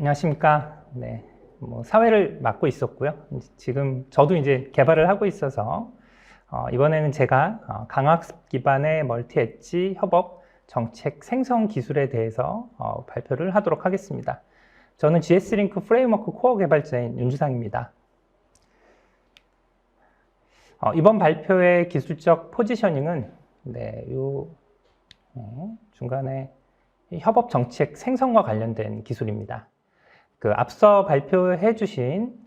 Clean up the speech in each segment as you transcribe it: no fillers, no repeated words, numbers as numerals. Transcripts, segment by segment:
안녕하십니까. 네, 사회를 맡고 있었고요. 지금 저도 이제 개발을 하고 있어서 이번에는 제가 강학습 기반의 멀티 엣지 협업 정책 생성 기술에 대해서 발표를 하도록 하겠습니다. 저는 GS링크 프레임워크 코어 개발자인 윤주상입니다. 이번 발표의 기술적 포지셔닝은 중간에 협업 정책 생성과 관련된 기술입니다. 앞서 발표해 주신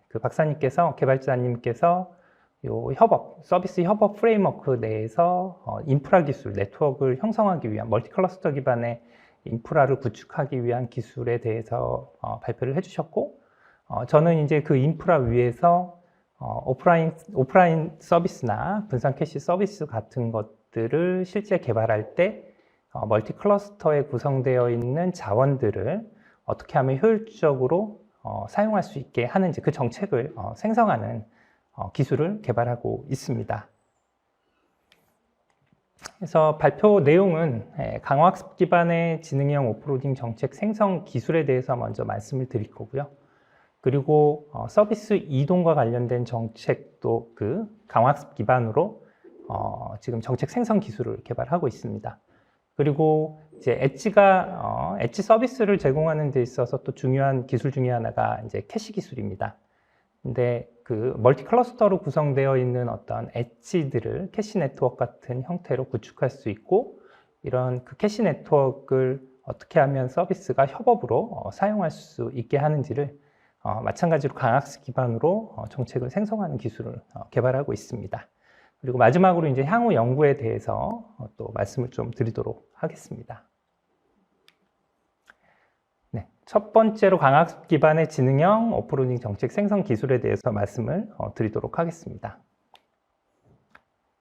그 박사님께서, 개발자님께서 요 서비스 협업 프레임워크 내에서 인프라 기술, 네트워크를 형성하기 위한 멀티 클러스터 기반의 인프라를 구축하기 위한 기술에 대해서 발표를 해 주셨고, 저는 이제 그 인프라 위에서 오프라인 서비스나 분산 캐시 서비스 같은 것들을 실제 개발할 때 멀티 클러스터에 구성되어 있는 자원들을 어떻게 하면 효율적으로 사용할 수 있게 하는지 그 정책을 생성하는 기술을 개발하고 있습니다. 그래서 발표 내용은 강화학습 기반의 지능형 오프로딩 정책 생성 기술에 대해서 먼저 말씀을 드릴 거고요. 그리고 서비스 이동과 관련된 정책도 그 강화학습 기반으로 지금 정책 생성 기술을 개발하고 있습니다. 그리고 이제 엣지 서비스를 제공하는 데 있어서 또 중요한 기술 중에 하나가 이제 캐시 기술입니다. 근데 그 멀티 클러스터로 구성되어 있는 어떤 엣지들을 캐시 네트워크 같은 형태로 구축할 수 있고, 이런 그 캐시 네트워크를 어떻게 하면 서비스가 협업으로 사용할 수 있게 하는지를 마찬가지로 강학습 기반으로 정책을 생성하는 기술을 개발하고 있습니다. 그리고 마지막으로 이제 향후 연구에 대해서 또 말씀을 좀 드리도록 하겠습니다. 네, 첫 번째로 강학습 기반의 지능형 오프로딩 정책 생성 기술에 대해서 말씀을 드리도록 하겠습니다.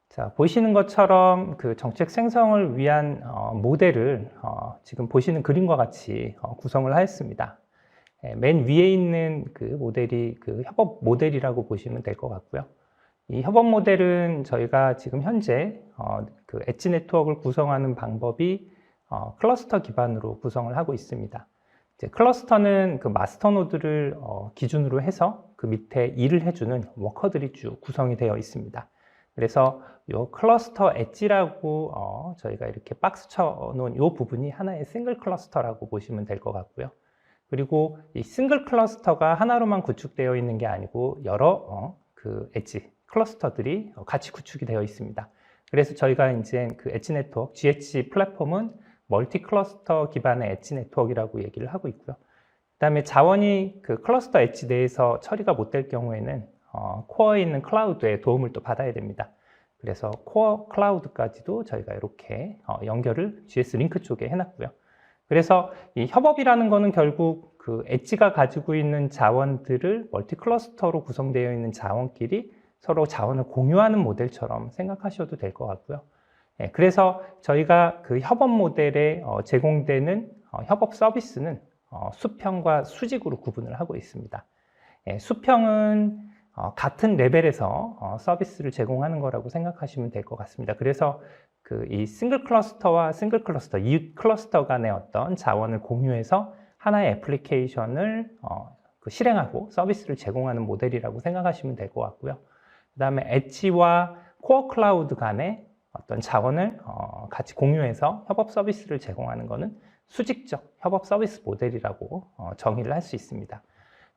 자, 보시는 것처럼 그 정책 생성을 위한 모델을 지금 보시는 그림과 같이 구성을 하였습니다. 맨 위에 있는 그 모델이 그 협업 모델이라고 보시면 될 것 같고요. 이 협업 모델은 저희가 지금 현재 그 엣지 네트워크를 구성하는 방법이 클러스터 기반으로 구성을 하고 있습니다. 이제 클러스터는 그 마스터 노드를 기준으로 해서 그 밑에 일을 해주는 워커들이 쭉 구성이 되어 있습니다. 그래서 이 클러스터 엣지라고 저희가 이렇게 박스 쳐놓은 이 부분이 하나의 싱글 클러스터라고 보시면 될 것 같고요. 그리고 이 싱글 클러스터가 하나로만 구축되어 있는 게 아니고 여러 그 엣지 클러스터들이 같이 구축이 되어 있습니다. 그래서 저희가 이제 그 엣지 네트워크, GH 플랫폼은 멀티 클러스터 기반의 엣지 네트워크라고 얘기를 하고 있고요. 그 다음에 자원이 그 클러스터 엣지 내에서 처리가 못 될 경우에는 코어에 있는 클라우드의 도움을 또 받아야 됩니다. 그래서 코어 클라우드까지도 저희가 이렇게 연결을 GS 링크 쪽에 해놨고요. 그래서 이 협업이라는 거는 결국 그 엣지가 가지고 있는 자원들을 멀티 클러스터로 구성되어 있는 자원끼리 서로 자원을 공유하는 모델처럼 생각하셔도 될 것 같고요. 그래서 저희가 그 협업 모델에 제공되는 협업 서비스는 수평과 수직으로 구분을 하고 있습니다. 수평은 같은 레벨에서 서비스를 제공하는 거라고 생각하시면 될 것 같습니다. 그래서 그 이 싱글 클러스터와 싱글 클러스터, 이웃 클러스터 간의 어떤 자원을 공유해서 하나의 애플리케이션을 그 실행하고 서비스를 제공하는 모델이라고 생각하시면 될 것 같고요. 그 다음에 엣지와 코어 클라우드 간의 어떤 자원을 같이 공유해서 협업 서비스를 제공하는 것은 수직적 협업 서비스 모델이라고 정의를 할 수 있습니다.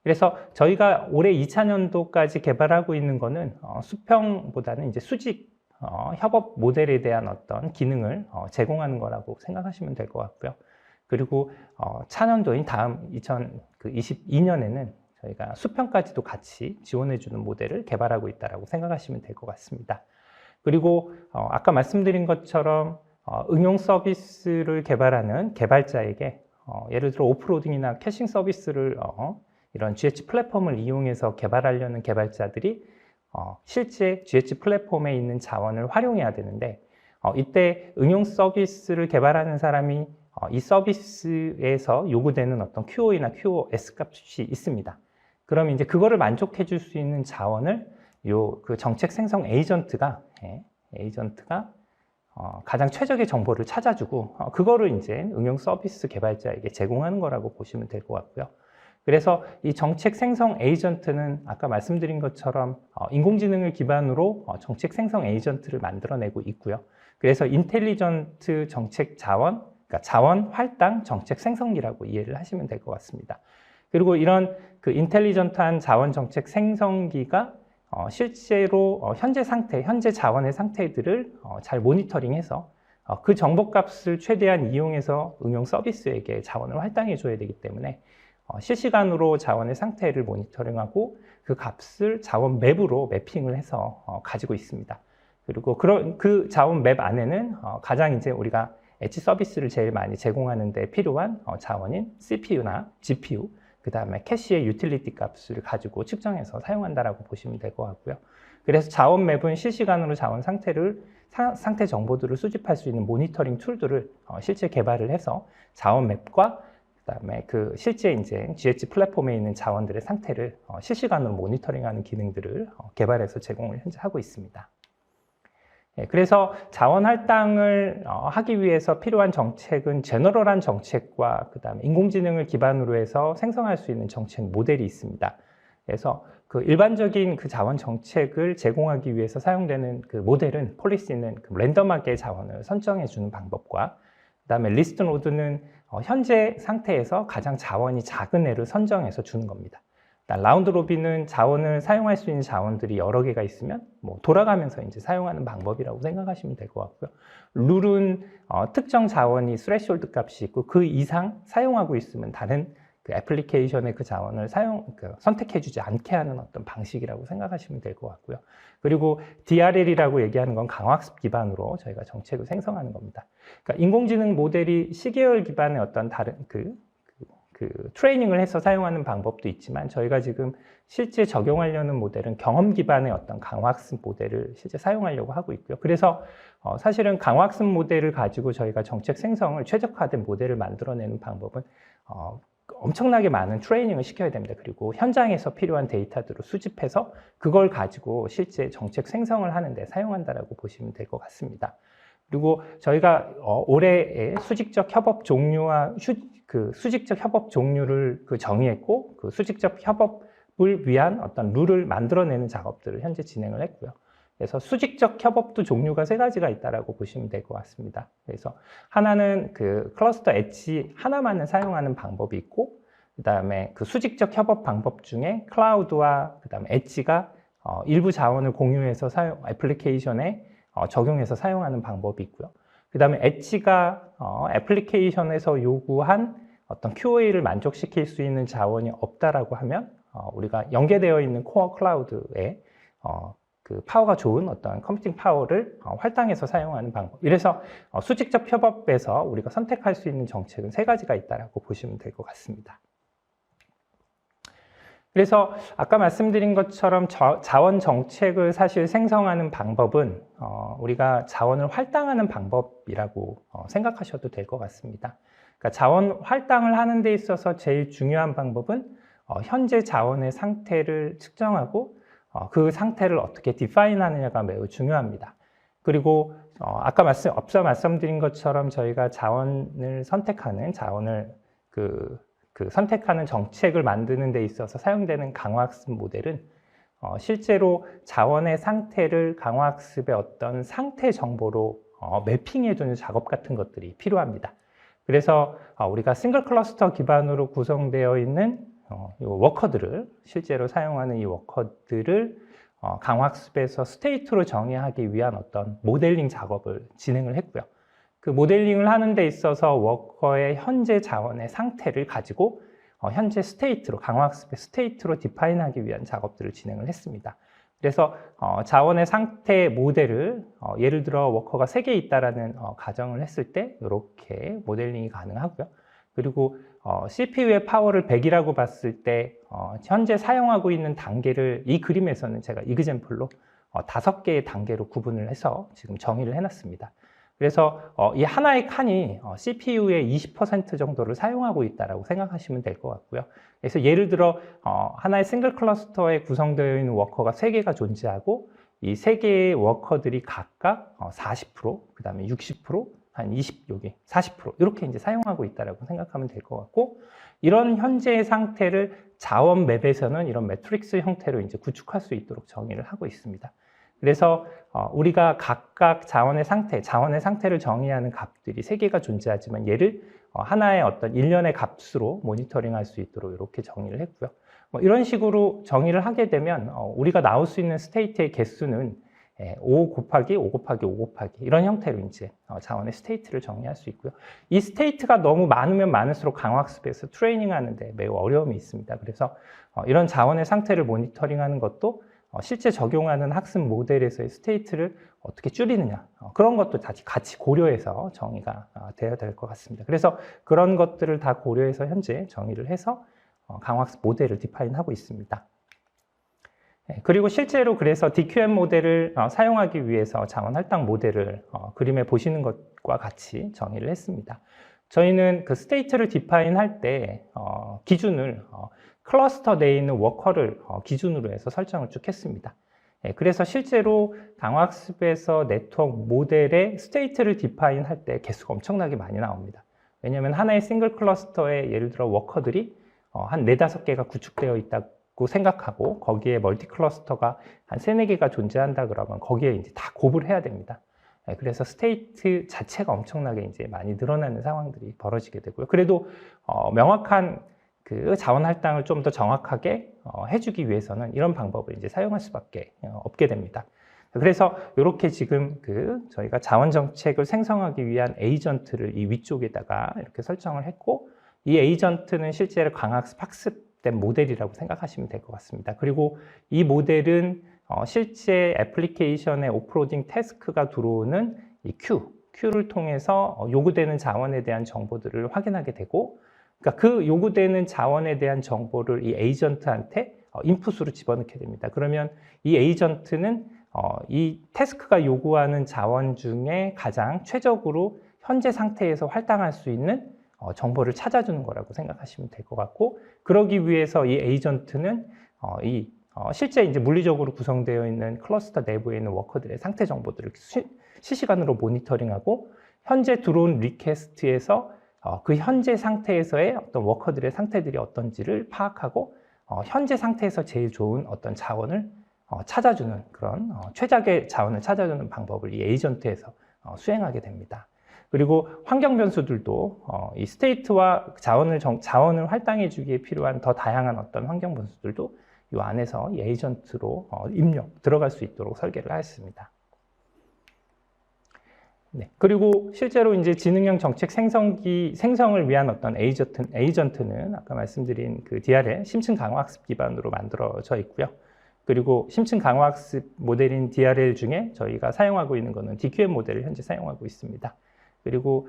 그래서 저희가 올해 2차년도까지 개발하고 있는 것은 수평보다는 이제 수직 협업 모델에 대한 어떤 기능을 제공하는 거라고 생각하시면 될 것 같고요. 그리고 차년도인 다음 2022년에는 저희가 수평까지도 같이 지원해주는 모델을 개발하고 있다고 생각하시면 될 것 같습니다. 그리고 아까 말씀드린 것처럼 응용 서비스를 개발하는 개발자에게 예를 들어 오프로딩이나 캐싱 서비스를 이런 GH 플랫폼을 이용해서 개발하려는 개발자들이 실제 GH 플랫폼에 있는 자원을 활용해야 되는데, 이때 응용 서비스를 개발하는 사람이 이 서비스에서 요구되는 어떤 QoE나 QoS 값이 있습니다. 그럼 이제 그거를 만족해 줄 수 있는 자원을 그 정책 생성 에이전트가 가장 최적의 정보를 찾아주고 그거를 이제 응용 서비스 개발자에게 제공하는 거라고 보시면 될 것 같고요. 그래서 이 정책 생성 에이전트는 아까 말씀드린 것처럼 인공지능을 기반으로 정책 생성 에이전트를 만들어내고 있고요. 그래서 인텔리전트 정책 자원, 그러니까 자원 활당 정책 생성기라고 이해를 하시면 될 것 같습니다. 그리고 이런 그 인텔리전트한 자원 정책 생성기가 실제로 현재 상태, 현재 자원의 상태들을 잘 모니터링해서 그 정보값을 최대한 이용해서 응용 서비스에게 자원을 활당해 줘야 되기 때문에 실시간으로 자원의 상태를 모니터링하고 그 값을 자원 맵으로 매핑을 해서 가지고 있습니다. 그리고 그 자원 맵 안에는 가장 이제 우리가 엣지 서비스를 제일 많이 제공하는 데 필요한 자원인 CPU나 GPU, 그 다음에 캐시의 유틸리티 값을 가지고 측정해서 사용한다라고 보시면 될 것 같고요. 그래서 자원 맵은 실시간으로 자원 상태 정보들을 수집할 수 있는 모니터링 툴들을 실제 개발을 해서 자원 맵과 그다음에 그 실제 이제 GH 플랫폼에 있는 자원들의 상태를 실시간으로 모니터링하는 기능들을 개발해서 제공을 현재 하고 있습니다. 그래서 자원 할당을 하기 위해서 필요한 정책은 제너럴한 정책과 그다음에 인공지능을 기반으로 해서 생성할 수 있는 정책 모델이 있습니다. 그래서 그 일반적인 그 자원 정책을 제공하기 위해서 사용되는 그 모델은 폴리시는 그 랜덤하게 자원을 선정해 주는 방법과 그다음에 리스트 노드는 현재 상태에서 가장 자원이 작은 애를 선정해서 주는 겁니다. 라운드 로빈은 자원을 사용할 수 있는 자원들이 여러 개가 있으면 뭐 돌아가면서 이제 사용하는 방법이라고 생각하시면 될 것 같고요. 룰은 특정 자원이 스레시홀드 값이 있고 그 이상 사용하고 있으면 다른 그 애플리케이션의 그 자원을 선택해주지 않게 하는 어떤 방식이라고 생각하시면 될 것 같고요. 그리고 DRL이라고 얘기하는 건 강화학습 기반으로 저희가 정책을 생성하는 겁니다. 그러니까 인공지능 모델이 시계열 기반의 어떤 다른 트레이닝을 해서 사용하는 방법도 있지만 저희가 지금 실제 적용하려는 모델은 경험 기반의 어떤 강화학습 모델을 실제 사용하려고 하고 있고요. 그래서 사실은 강화학습 모델을 가지고 저희가 정책 생성을 최적화된 모델을 만들어내는 방법은 엄청나게 많은 트레이닝을 시켜야 됩니다. 그리고 현장에서 필요한 데이터들을 수집해서 그걸 가지고 실제 정책 생성을 하는데 사용한다라고 보시면 될 것 같습니다. 그리고 저희가 올해의 수직적 협업 종류와 수직적 협업 종류를 정의했고 그 수직적 협업을 위한 어떤 룰을 만들어내는 작업들을 현재 진행을 했고요. 그래서 수직적 협업도 종류가 3가지가 있다라고 보시면 될 것 같습니다. 그래서 하나는 그 클러스터 엣지 하나만을 사용하는 방법이 있고, 그 다음에 그 수직적 협업 방법 중에 클라우드와 그 다음에 엣지가 일부 자원을 공유해서 애플리케이션에 적용해서 사용하는 방법이 있고요. 그 다음에 엣지가 애플리케이션에서 요구한 어떤 QoA를 만족시킬 수 있는 자원이 없다라고 하면 우리가 연계되어 있는 코어 클라우드에 그 파워가 좋은 어떤 컴퓨팅 파워를 활당해서 사용하는 방법. 이래서 수직적 협업에서 우리가 선택할 수 있는 정책은 3가지가 있다라고 보시면 될 것 같습니다. 그래서 아까 말씀드린 것처럼 자원 정책을 사실 생성하는 방법은 우리가 자원을 활당하는 방법이라고 생각하셔도 될 것 같습니다. 그러니까 자원 활당을 하는 데 있어서 제일 중요한 방법은 현재 자원의 상태를 측정하고 그 상태를 어떻게 디파인 하느냐가 매우 중요합니다. 그리고 아까 앞서 말씀드린 것처럼 저희가 자원을 선택하는 선택하는 정책을 만드는 데 있어서 사용되는 강화학습 모델은 실제로 자원의 상태를 강화학습의 어떤 상태 정보로 매핑해주는 작업 같은 것들이 필요합니다. 그래서 우리가 싱글 클러스터 기반으로 구성되어 있는 이 워커들을 실제로 사용하는 이 워커들을 강화학습에서 스테이트로 정의하기 위한 어떤 모델링 작업을 진행을 했고요. 그 모델링을 하는 데 있어서 워커의 현재 자원의 상태를 가지고 현재 스테이트로, 강화학습의 스테이트로 디파인하기 위한 작업들을 진행을 했습니다. 그래서 자원의 상태 모델을 예를 들어 워커가 3개 있다라는 가정을 했을 때 이렇게 모델링이 가능하고요. 그리고 CPU의 파워를 100이라고 봤을 때 현재 사용하고 있는 단계를 이 그림에서는 제가 이그젬플로 5개의 단계로 구분을 해서 지금 정의를 해놨습니다. 그래서 이 하나의 칸이 CPU의 20% 정도를 사용하고 있다고 생각하시면 될 것 같고요. 그래서 예를 들어 하나의 싱글 클러스터에 구성되어 있는 워커가 3개가 존재하고 이 세 개의 워커들이 각각 40%, 그 다음에 60%, 한 20, 여기 40% 이렇게 이제 사용하고 있다라고 생각하면 될 것 같고, 이런 현재의 상태를 자원 맵에서는 이런 매트릭스 형태로 이제 구축할 수 있도록 정의를 하고 있습니다. 그래서 우리가 각각 자원의 상태를 정의하는 값들이 세 개가 존재하지만 얘를 하나의 어떤 일련의 값으로 모니터링할 수 있도록 이렇게 정의를 했고요. 이런 식으로 정의를 하게 되면 우리가 나올 수 있는 스테이트의 개수는 5 곱하기 5 곱하기 5 곱하기 이런 형태로 이제 자원의 스테이트를 정의할 수 있고요. 이 스테이트가 너무 많으면 많을수록 강학습에서 트레이닝 하는데 매우 어려움이 있습니다. 그래서 이런 자원의 상태를 모니터링하는 것도 실제 적용하는 학습 모델에서의 스테이트를 어떻게 줄이느냐, 그런 것도 같이 고려해서 정의가 되어야 될 것 같습니다. 그래서 그런 것들을 다 고려해서 현재 정의를 해서 강학습 모델을 디파인하고 있습니다. 그리고 실제로 그래서 DQM 모델을 사용하기 위해서 자원 할당 모델을 그림에 보시는 것과 같이 정의를 했습니다. 저희는 그 스테이트를 디파인할 때 기준을 클러스터 내에 있는 워커를 기준으로 해서 설정을 쭉 했습니다. 그래서 실제로 강학습에서 네트워크 모델의 스테이트를 디파인할 때 개수가 엄청나게 많이 나옵니다. 왜냐하면 하나의 싱글 클러스터에 예를 들어 워커들이 한 4, 5개가 구축되어 있다고 생각하고 거기에 멀티 클러스터가 한 3, 4개가 존재한다 그러면 거기에 이제 다 곱을 해야 됩니다. 그래서 스테이트 자체가 엄청나게 이제 많이 늘어나는 상황들이 벌어지게 되고요. 그래도 명확한 그 자원 할당을 좀 더 정확하게 해주기 위해서는 이런 방법을 이제 사용할 수밖에 없게 됩니다. 그래서 이렇게 지금 저희가 자원 정책을 생성하기 위한 에이전트를 이 위쪽에다가 이렇게 설정을 했고, 이 에이전트는 실제로 강학습 학습된 모델이라고 생각하시면 될 것 같습니다. 그리고 이 모델은 실제 애플리케이션의 오프로딩 태스크가 들어오는 이 Q를 통해서 요구되는 자원에 대한 정보들을 확인하게 되고, 그러니까 그 요구되는 자원에 대한 정보를 이 에이전트한테 인풋으로 집어넣게 됩니다. 그러면 이 에이전트는 이 태스크가 요구하는 자원 중에 가장 최적으로 현재 상태에서 할당할 수 있는 정보를 찾아주는 거라고 생각하시면 될 것 같고, 그러기 위해서 이 에이전트는 실제 이제 물리적으로 구성되어 있는 클러스터 내부에 있는 워커들의 상태 정보들을 실시간으로 모니터링하고, 현재 들어온 리퀘스트에서 그 현재 상태에서의 어떤 워커들의 상태들이 어떤지를 파악하고 현재 상태에서 제일 좋은 어떤 자원을 찾아주는 그런 최적의 자원을 찾아주는 방법을 이 에이전트에서 수행하게 됩니다. 그리고 환경 변수들도 이 스테이트와 자원을 할당해 주기에 필요한 더 다양한 어떤 환경 변수들도 이 안에서 이 에이전트로 들어갈 수 있도록 설계를 하였습니다. 네. 그리고 실제로 이제 지능형 정책 생성을 위한 어떤 에이전트는 아까 말씀드린 그 DRL 심층 강화학습 기반으로 만들어져 있고요. 그리고 심층 강화학습 모델인 DRL 중에 저희가 사용하고 있는 것은 DQM 모델을 현재 사용하고 있습니다. 그리고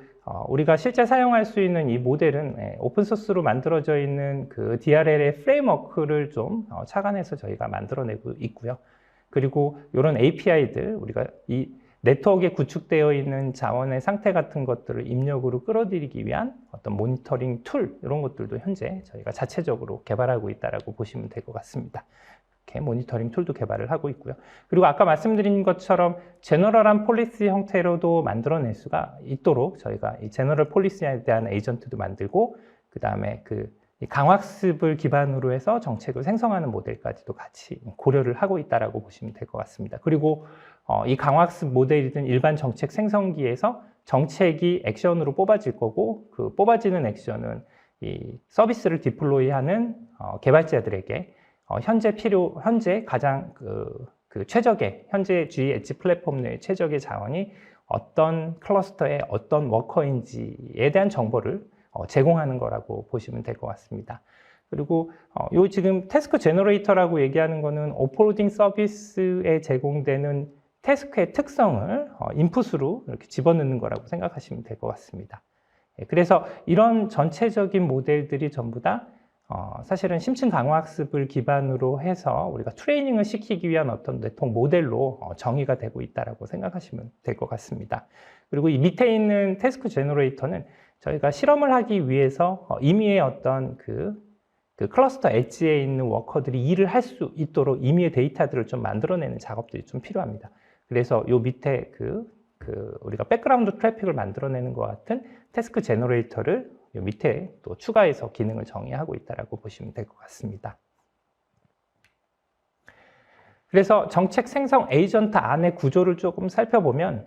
우리가 실제 사용할 수 있는 이 모델은 오픈소스로 만들어져 있는 그 DRL의 프레임워크를 좀 착안해서 저희가 만들어내고 있고요. 그리고 이런 API들, 우리가 이 네트워크에 구축되어 있는 자원의 상태 같은 것들을 입력으로 끌어들이기 위한 어떤 모니터링 툴, 이런 것들도 현재 저희가 자체적으로 개발하고 있다고 보시면 될 것 같습니다. 이렇게 모니터링 툴도 개발을 하고 있고요. 그리고 아까 말씀드린 것처럼 제너럴한 폴리시 형태로도 만들어낼 수가 있도록 저희가 이 제너럴 폴리시에 대한 에이전트도 만들고, 그 다음에 이 강학습을 기반으로 해서 정책을 생성하는 모델까지도 같이 고려를 하고 있다고 보시면 될 것 같습니다. 그리고 이 강학습 모델이든 일반 정책 생성기에서 정책이 액션으로 뽑아질 거고, 그 뽑아지는 액션은 이 서비스를 디플로이하는 개발자들에게 현재 가장 최적의 현재 G 엣지 플랫폼 내의 최적의 자원이 어떤 클러스터의 어떤 워커인지에 대한 정보를 제공하는 거라고 보시면 될 것 같습니다. 그리고 요 지금 태스크 제너레이터라고 얘기하는 거는 오프로딩 서비스에 제공되는 태스크의 특성을 인풋으로 이렇게 집어넣는 거라고 생각하시면 될 것 같습니다. 그래서 이런 전체적인 모델들이 전부 다 사실은 심층 강화학습을 기반으로 해서 우리가 트레이닝을 시키기 위한 어떤 네트워크 모델로 정의가 되고 있다고 생각하시면 될 것 같습니다. 그리고 이 밑에 있는 태스크 제너레이터는 저희가 실험을 하기 위해서 임의의 어떤 그 클러스터 엣지에 있는 워커들이 일을 할 수 있도록 임의의 데이터들을 좀 만들어내는 작업들이 좀 필요합니다. 그래서 요 밑에 우리가 백그라운드 트래픽을 만들어내는 것 같은 태스크 제너레이터를 요 밑에 또 추가해서 기능을 정의하고 있다고 보시면 될 것 같습니다. 그래서 정책 생성 에이전트 안의 구조를 조금 살펴보면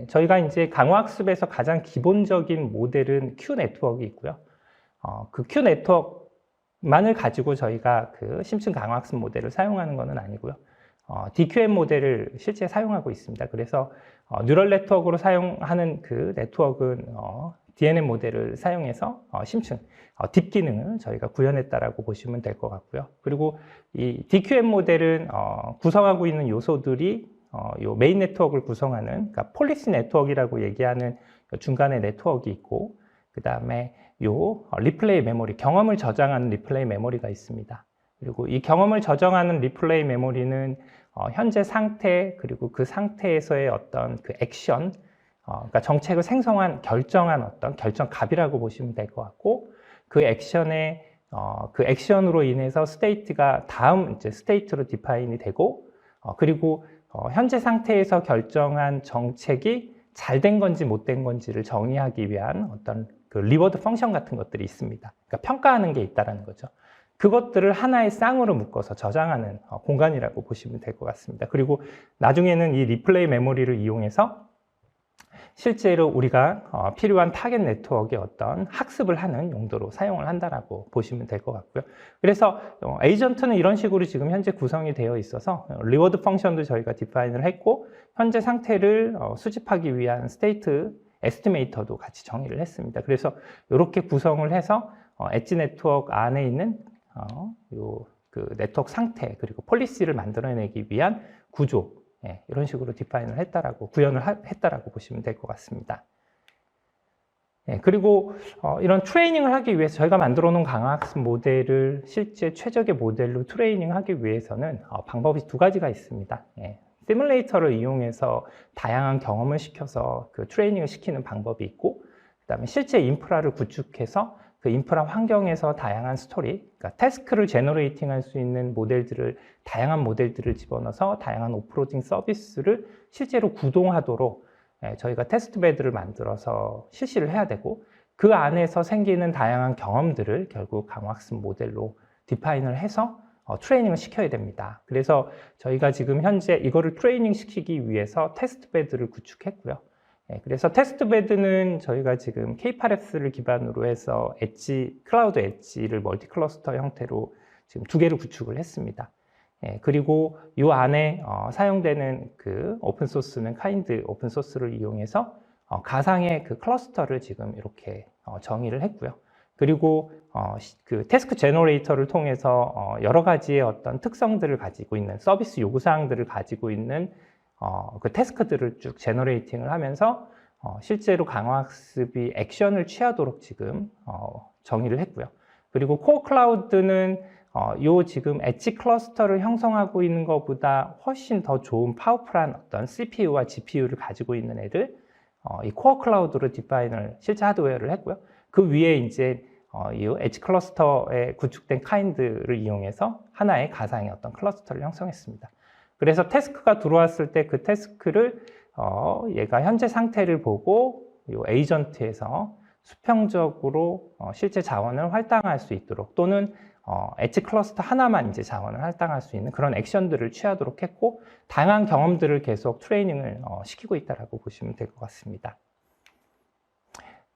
저희가 이제 강화학습에서 가장 기본적인 모델은 Q 네트워크가 있고요. 그 Q 네트워크만을 가지고 저희가 그 심층 강화학습 모델을 사용하는 것은 아니고요. DQM 모델을 실제 사용하고 있습니다. 그래서 뉴럴 네트워크로 사용하는 그 네트워크는 DNN 모델을 사용해서 심층 딥 기능을 저희가 구현했다라고 보시면 될 것 같고요. 그리고 이 DQM 모델은 구성하고 있는 요소들이 요 메인 네트워크를 구성하는 그러니까 폴리시 네트워크라고 얘기하는 중간에 네트워크가 있고 그 다음에 요 리플레이 메모리, 경험을 저장하는 리플레이 메모리가 있습니다. 그리고 이 경험을 저장하는 리플레이 메모리는 현재 상태 그리고 그 상태에서의 어떤 그 액션, 그러니까 정책을 결정한 어떤 결정값이라고 보시면 될 것 같고 그 액션의 그 액션으로 인해서 스테이트가 다음 이제 스테이트로 디파인이 되고 그리고 현재 상태에서 결정한 정책이 잘 된 건지 못 된 건지를 정의하기 위한 어떤 그 리워드 펑션 같은 것들이 있습니다. 그러니까 평가하는 게 있다라는 거죠. 그것들을 하나의 쌍으로 묶어서 저장하는 공간이라고 보시면 될 것 같습니다. 그리고 나중에는 이 리플레이 메모리를 이용해서 실제로 우리가 필요한 타겟 네트워크의 어떤 학습을 하는 용도로 사용을 한다라고 보시면 될 것 같고요. 그래서 에이전트는 이런 식으로 지금 현재 구성이 되어 있어서 리워드 펑션도 저희가 디파인을 했고 현재 상태를 수집하기 위한 스테이트 에스티메이터도 같이 정의를 했습니다. 그래서 이렇게 구성을 해서 엣지 네트워크 안에 있는 그 네트워크 상태 그리고 폴리시를 만들어내기 위한 구조 이런 식으로 디파인을 했다라고 구현을 했다라고 보시면 될 것 같습니다. 그리고 이런 트레이닝을 하기 위해서 저희가 만들어 놓은 강화학습 모델을 실제 최적의 모델로 트레이닝하기 위해서는 방법이 두 가지가 있습니다. 시뮬레이터를 이용해서 다양한 경험을 시켜서 그 트레이닝을 시키는 방법이 있고 그다음에 실제 인프라를 구축해서 그 인프라 환경에서 다양한 스토리, 그러니까 태스크를 제너레이팅 할 수 있는 다양한 모델들을 집어넣어서 다양한 오프로딩 서비스를 실제로 구동하도록 저희가 테스트 베드를 만들어서 실시를 해야 되고 그 안에서 생기는 다양한 경험들을 결국 강화학습 모델로 디파인을 해서 트레이닝을 시켜야 됩니다. 그래서 저희가 지금 현재 이거를 트레이닝 시키기 위해서 테스트 베드를 구축했고요. 그래서 테스트 베드는 저희가 지금 K8s를 기반으로 해서 클라우드 엣지를 멀티 클러스터 형태로 지금 2개를 구축을 했습니다. 그리고 이 안에 사용되는 그 오픈소스는 카인드 오픈소스를 이용해서 가상의 그 클러스터를 지금 이렇게 정의를 했고요. 그리고 그 태스크 제너레이터를 통해서 여러 가지의 어떤 특성들을 가지고 있는 서비스 요구사항들을 가지고 있는 그 태스크들을 쭉 제너레이팅을 하면서 실제로 강화학습이 액션을 취하도록 지금 정의를 했고요. 그리고 코어 클라우드는 요 지금 엣지 클러스터를 형성하고 있는 것보다 훨씬 더 좋은 파워풀한 어떤 CPU와 GPU를 가지고 있는 애들 이 코어 클라우드로 디파인을 실제 하드웨어를 했고요. 그 위에 이제 이 엣지 클러스터에 구축된 카인드를 이용해서 하나의 가상의 어떤 클러스터를 형성했습니다. 그래서 태스크가 들어왔을 때 그 태스크를 얘가 현재 상태를 보고 이 에이전트에서 수평적으로 실제 자원을 할당할 수 있도록 또는 엣지 클러스터 하나만 이제 자원을 할당할 수 있는 그런 액션들을 취하도록 했고 다양한 경험들을 계속 트레이닝을 시키고 있다라고 보시면 될 것 같습니다.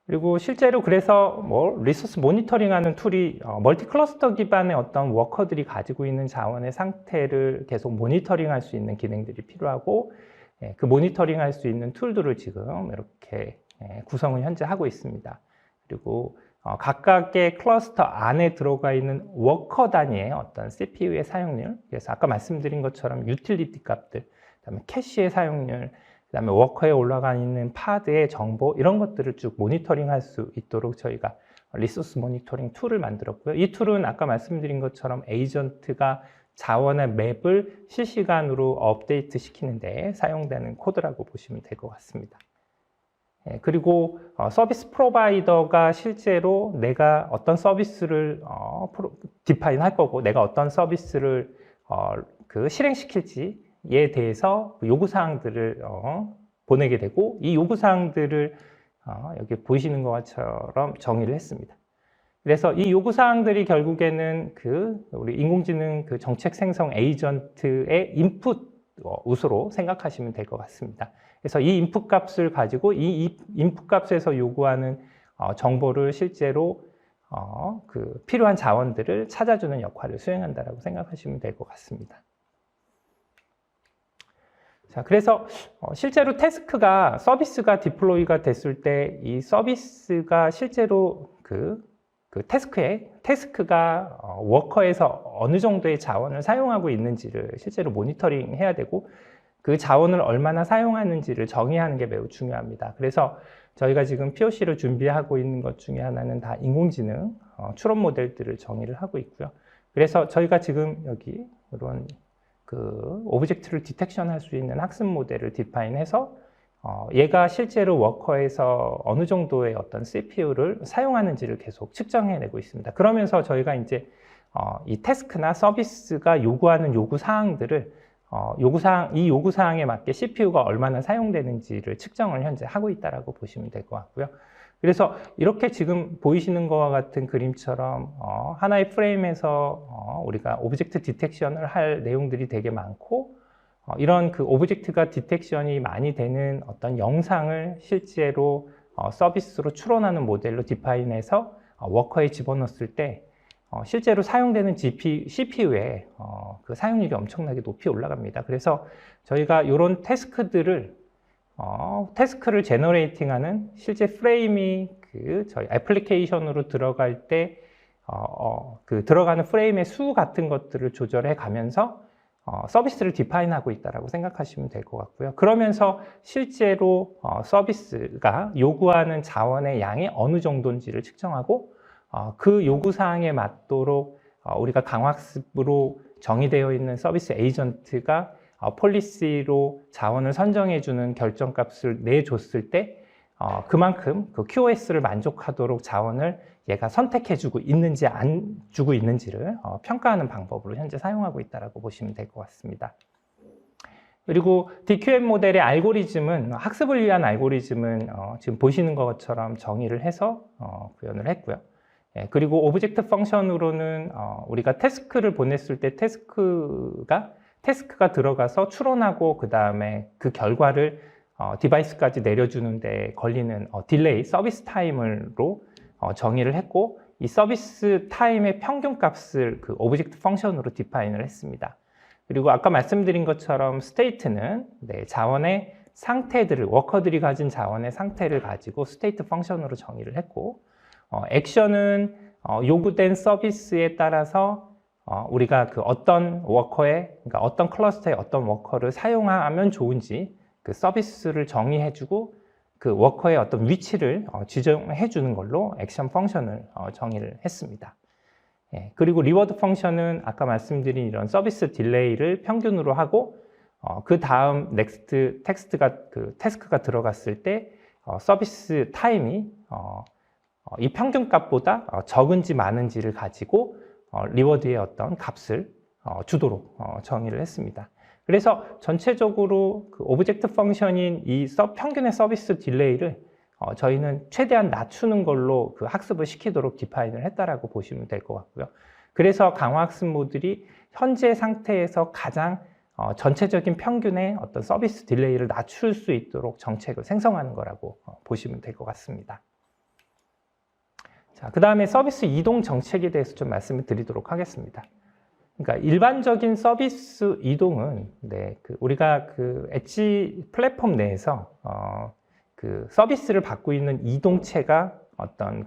그리고 실제로 그래서 리소스 모니터링하는 툴이 멀티 클러스터 기반의 어떤 워커들이 가지고 있는 자원의 상태를 계속 모니터링할 수 있는 기능들이 필요하고 그 모니터링할 수 있는 툴들을 지금 이렇게 구성을 현재 하고 있습니다. 그리고 각각의 클러스터 안에 들어가 있는 워커 단위의 어떤 CPU의 사용률, 그래서 아까 말씀드린 것처럼 유틸리티 값들, 그다음에 캐시의 사용률, 그다음에 워커에 올라가 있는 파드의 정보 이런 것들을 쭉 모니터링할 수 있도록 저희가 리소스 모니터링 툴을 만들었고요. 이 툴은 아까 말씀드린 것처럼 에이전트가 자원의 맵을 실시간으로 업데이트 시키는 데 사용되는 코드라고 보시면 될 것 같습니다. 그리고 서비스 프로바이더가 실제로 내가 어떤 서비스를 디파인 할 거고 내가 어떤 서비스를 실행시킬지에 대해서 요구사항들을 보내게 되고 이 요구사항들을 여기 보이시는 것처럼 정의를 했습니다. 그래서 이 요구사항들이 결국에는 우리 인공지능 정책 생성 에이전트의 인풋 우수로 생각하시면 될 것 같습니다. 그래서 이 인풋 값을 가지고 이 인풋 값에서 요구하는 정보를 실제로 필요한 자원들을 찾아주는 역할을 수행한다라고 생각하시면 될 것 같습니다. 자, 그래서 실제로 서비스가 디플로이가 됐을 때 이 서비스가 실제로 태스크가 워커에서 어느 정도의 자원을 사용하고 있는지를 실제로 모니터링 해야 되고 그 자원을 얼마나 사용하는지를 정의하는 게 매우 중요합니다. 그래서 저희가 지금 POC를 준비하고 있는 것 중에 하나는 다 인공지능 추론 모델들을 정의를 하고 있고요. 그래서 저희가 지금 여기 이런 오브젝트를 디텍션 할 수 있는 학습 모델을 디파인해서 얘가 실제로 워커에서 어느 정도의 어떤 CPU를 사용하는지를 계속 측정해내고 있습니다. 그러면서 저희가 이제 이 태스크나 서비스가 요구하는 요구사항들을 이 요구사항에 맞게 CPU가 얼마나 사용되는지를 측정을 현재 하고 있다고 보시면 될 것 같고요. 그래서 이렇게 지금 보이시는 것과 같은 그림처럼 하나의 프레임에서 우리가 오브젝트 디텍션을 할 내용들이 되게 많고 이런 오브젝트가 디텍션이 많이 되는 어떤 영상을 실제로 서비스로 추론하는 모델로 디파인해서 워커에 집어넣었을 때 실제로 사용되는 CPU의 사용률이 엄청나게 높이 올라갑니다. 그래서 저희가 이런 태스크를 제너레이팅하는 실제 프레임이 저희 애플리케이션으로 들어갈 때 들어가는 프레임의 수 같은 것들을 조절해 가면서 서비스를 디파인하고 있다고 생각하시면 될 것 같고요. 그러면서 실제로 서비스가 요구하는 자원의 양이 어느 정도인지를 측정하고 그 요구사항에 맞도록 우리가 강학습으로 정의되어 있는 서비스 에이전트가 폴리시로 자원을 선정해주는 결정값을 내줬을 때 그만큼 QoS를 만족하도록 자원을 얘가 선택해주고 있는지 안 주고 있는지를 평가하는 방법으로 현재 사용하고 있다고 보시면 될 것 같습니다. 그리고 DQM 모델의 알고리즘은 학습을 위한 알고리즘은 지금 보시는 것처럼 정의를 해서 구현을 했고요. 그리고 오브젝트 펑션으로는 우리가 태스크를 보냈을 때 태스크가 들어가서 추론하고 그 다음에 그 결과를 디바이스까지 내려주는 데 걸리는 딜레이, 서비스 타임으로 정의를 했고 이 서비스 타임의 평균 값을 오브젝트 펑션으로 디파인을 했습니다. 그리고 아까 말씀드린 것처럼 스테이트는 자원의 상태들을 워커들이 가진 자원의 상태를 가지고 스테이트 펑션으로 정의를 했고 액션은 요구된 서비스에 따라서 우리가 어떤 그러니까 어떤 클러스터의 어떤 워커를 사용하면 좋은지 그 서비스를 정의해주고 그 워커의 어떤 위치를 지정해 주는 걸로 액션 펑션을 정의를 했습니다. 그리고 리워드 펑션은 아까 말씀드린 이런 서비스 딜레이를 평균으로 하고 그 다음 넥스트 태스크가 들어갔을 때 서비스 타임이 이 평균값보다 적은지 많은지를 가지고 리워드의 어떤 값을 주도록 정의를 했습니다. 그래서 전체적으로 오브젝트 펑션인 이 평균의 서비스 딜레이를 저희는 최대한 낮추는 걸로 학습을 시키도록 디파인을 했다라고 보시면 될 것 같고요. 그래서 강화학습 모듈이 현재 상태에서 가장 전체적인 평균의 어떤 서비스 딜레이를 낮출 수 있도록 정책을 생성하는 거라고 보시면 될 것 같습니다. 자, 그 다음에 서비스 이동 정책에 대해서 좀 말씀을 드리도록 하겠습니다. 그러니까 일반적인 서비스 이동은 우리가 엣지 플랫폼 내에서 서비스를 받고 있는 이동체가 어떤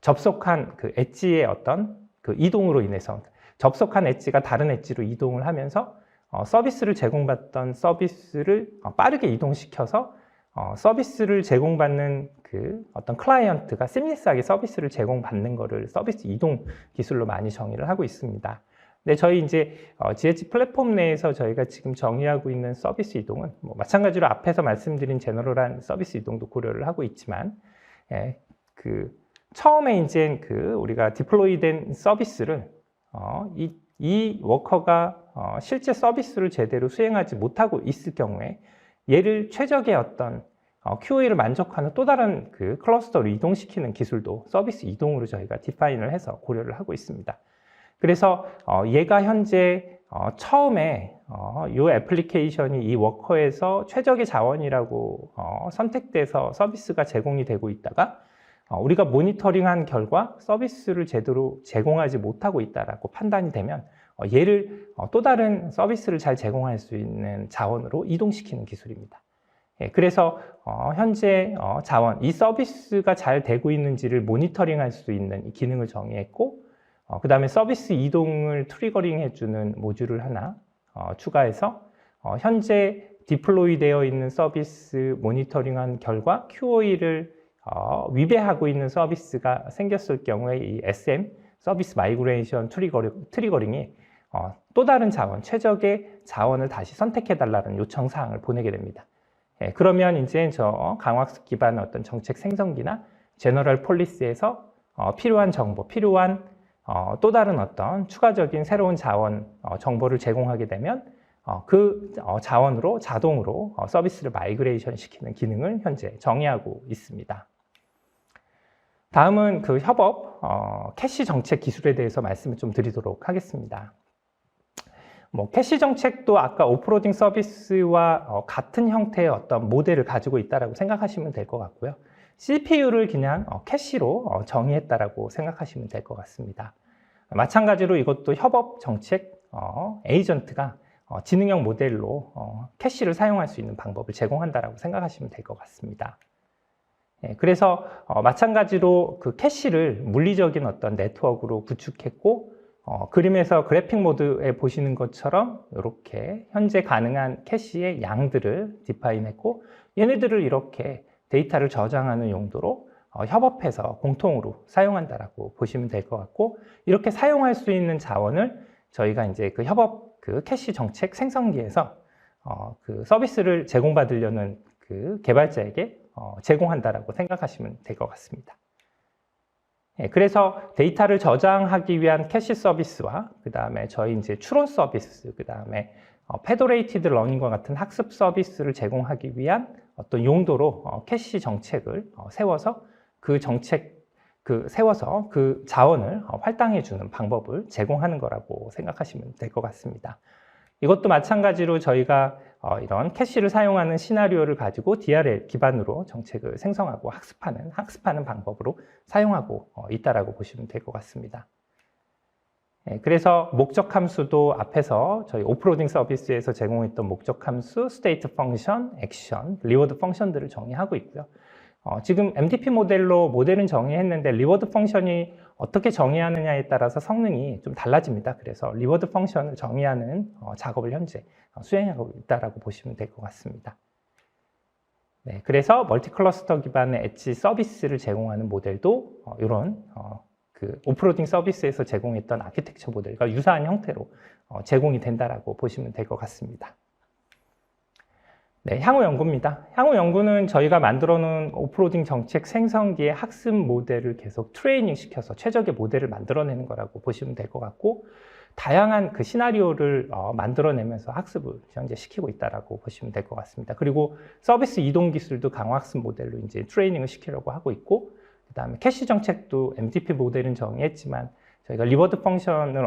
접속한 엣지의 어떤 이동으로 인해서 접속한 엣지가 다른 엣지로 이동을 하면서 서비스를 제공받던 서비스를 빠르게 이동시켜서 서비스를 제공받는 어떤 클라이언트가 시밀리스하게 서비스를 제공받는 것을 서비스 이동 기술로 많이 정의를 하고 있습니다. 네, 저희 이제 GH 플랫폼 내에서 저희가 지금 정의하고 있는 서비스 이동은 뭐 마찬가지로 앞에서 말씀드린 제너럴한 서비스 이동도 고려를 하고 있지만, 예, 처음에 이제 우리가 디플로이된 서비스를 이 워커가 실제 서비스를 제대로 수행하지 못하고 있을 경우에 얘를 최적의 어떤 QoE를 만족하는 또 다른 클러스터로 이동시키는 기술도 서비스 이동으로 저희가 디파인을 해서 고려를 하고 있습니다. 그래서 얘가 현재 처음에 이 애플리케이션이 이 워커에서 최적의 자원이라고 선택돼서 서비스가 제공이 되고 있다가 우리가 모니터링한 결과 서비스를 제대로 제공하지 못하고 있다라고 판단이 되면 얘를 또 다른 서비스를 잘 제공할 수 있는 자원으로 이동시키는 기술입니다. 예, 그래서 현재 자원, 이 서비스가 잘 되고 있는지를 모니터링할 수 있는 이 기능을 정의했고, 그 다음에 서비스 이동을 트리거링 해주는 모듈을 하나 추가해서 현재 디플로이 되어 있는 서비스 모니터링한 결과 QoE를 위배하고 있는 서비스가 생겼을 경우에 이 SM, 서비스 마이그레이션 트리거링이 또 다른 자원, 최적의 자원을 다시 선택해달라는 요청사항을 보내게 됩니다. 예, 그러면 이제 저 강학습 기반 어떤 정책 생성기나 제너럴 폴리시에서 필요한 정보, 필요한 또 다른 어떤 추가적인 새로운 자원, 정보를 제공하게 되면 자원으로 자동으로 서비스를 마이그레이션 시키는 기능을 현재 정의하고 있습니다. 다음은 협업, 캐시 정책 기술에 대해서 말씀을 좀 드리도록 하겠습니다. 캐시 정책도 아까 오프로딩 서비스와 같은 형태의 어떤 모델을 가지고 있다고 생각하시면 될 것 같고요. CPU를 그냥 캐시로 정의했다라고 생각하시면 될 것 같습니다. 마찬가지로 이것도 협업 정책 에이전트가 지능형 모델로 캐시를 사용할 수 있는 방법을 제공한다라고 생각하시면 될 것 같습니다. 그래서 마찬가지로 캐시를 물리적인 어떤 네트워크로 구축했고, 그림에서 그래픽 모드에 보시는 것처럼 이렇게 현재 가능한 캐시의 양들을 디파인했고, 얘네들을 이렇게 데이터를 저장하는 용도로 협업해서 공통으로 사용한다라고 보시면 될 것 같고, 이렇게 사용할 수 있는 자원을 저희가 이제 협업 캐시 정책 생성기에서 서비스를 제공받으려는 개발자에게 제공한다라고 생각하시면 될 것 같습니다. 예, 그래서 데이터를 저장하기 위한 캐시 서비스와 그 다음에 저희 이제 추론 서비스, 그 다음에 페더레이티드 러닝과 같은 학습 서비스를 제공하기 위한 어떤 용도로 캐시 정책을 세워서 세워서 그 자원을 활당해 주는 방법을 제공하는 거라고 생각하시면 될 것 같습니다. 이것도 마찬가지로 저희가 이런 캐시를 사용하는 시나리오를 가지고 DRL 기반으로 정책을 생성하고 학습하는 방법으로 사용하고 있다라고 보시면 될 것 같습니다. 그래서 목적 함수도 앞에서 저희 오프로딩 서비스에서 제공했던 목적 함수, 스테이트 펑션, 액션, 리워드 펑션들을 정의하고 있고요. 지금 MDP 모델로 모델은 정의했는데 리워드 펑션이 어떻게 정의하느냐에 따라서 성능이 좀 달라집니다. 그래서 리워드 펑션을 정의하는 작업을 현재 수행하고 있다고 보시면 될 것 같습니다. 네, 그래서 멀티 클러스터 기반의 엣지 서비스를 제공하는 모델도 이런 오프로딩 서비스에서 제공했던 아키텍처 모델과 유사한 형태로 제공이 된다고 보시면 될 것 같습니다. 네, 향후 연구입니다. 향후 연구는 저희가 만들어 놓은 오프로딩 정책 생성기의 학습 모델을 계속 트레이닝 시켜서 최적의 모델을 만들어내는 거라고 보시면 될 것 같고, 다양한 시나리오를 만들어내면서 학습을 현재 시키고 있다고 보시면 될 것 같습니다. 그리고 서비스 이동 기술도 강화학습 모델로 이제 트레이닝을 시키려고 하고 있고, 그 다음에 캐시 정책도 MDP 모델은 정의했지만 저희가 리워드 펑션을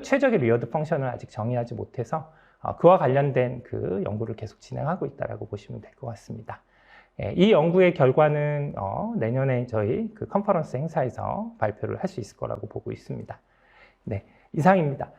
최적의 리워드 펑션을 아직 정의하지 못해서 그와 관련된 연구를 계속 진행하고 있다고 보시면 될 것 같습니다. 이 연구의 결과는 내년에 저희 컨퍼런스 행사에서 발표를 할 수 있을 거라고 보고 있습니다. 네, 이상입니다.